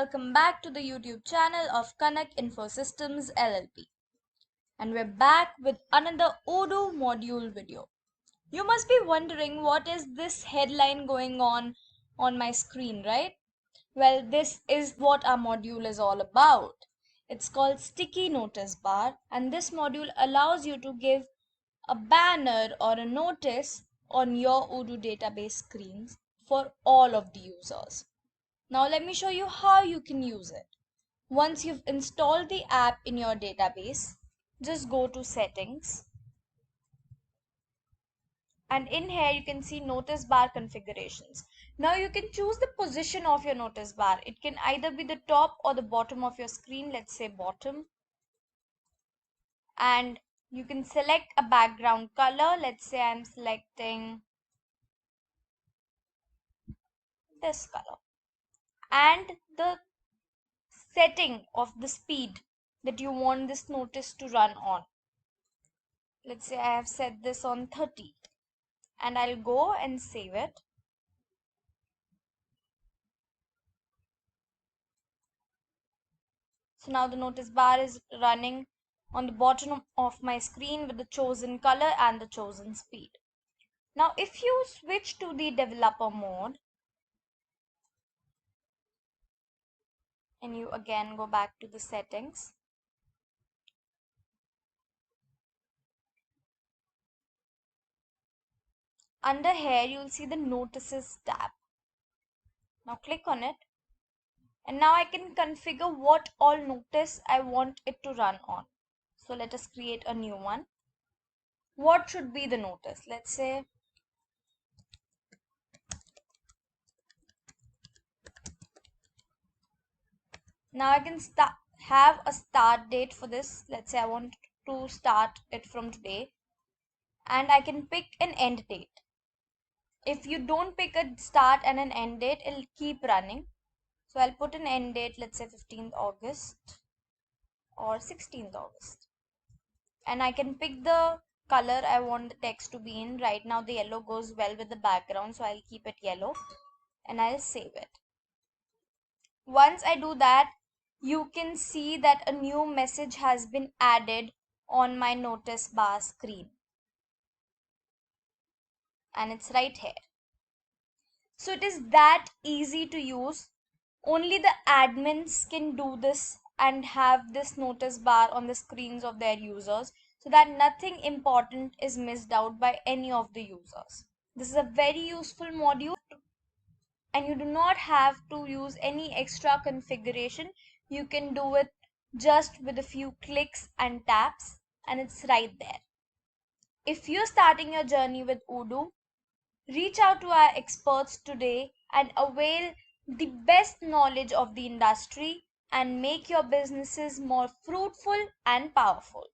welcome back to the YouTube channel of Connect Infosystems LLP. And we're back with another Odoo module video. You must be wondering what is this headline going on my screen, right? Well, this is what our module is all about. It's called Sticky Notice Bar, and this module allows you to give a banner or a notice on your Odoo database screens for all of the users. Now let me show you how you can use it. Once you've installed the app in your database, just go to settings. And in here you can see notice bar configurations. Now you can choose the position of your notice bar. It can either be the top or the bottom of your screen. Let's say bottom. And you can select a background color. Let's say I'm selecting this color. And the setting of the speed that you want this notice to run on. Let's say I have set this on 30 and I'll go and save it. So now the notice bar is running on the bottom of my screen with the chosen color and the chosen speed. Now if you switch to the developer mode and you again go back to the settings, under here you will see the notices tab. Now click on it and now I can configure what all notice I want it to run on. So let us create a new one. What should be the notice? Let's say now I can have a start date for this. Let's say I want to start it from today and I can pick an end date. If you don't pick a start and an end date, it'll keep running. So I'll put an end date, let's say 15th August or 16th August. And I can pick the color I want the text to be in. Right now the yellow goes well with the background, so I'll keep it yellow and I'll save it. Once I do that, you can see that a new message has been added on my notice bar screen. And it's right here. So it is that easy to use. Only the admins can do this and have this notice bar on the screens of their users so that nothing important is missed out by any of the users. This is a very useful module and you do not have to use any extra configuration. You can do it just with a few clicks and taps and it's right there. If you're starting your journey with Odoo, reach out to our experts today and avail the best knowledge of the industry and make your businesses more fruitful and powerful.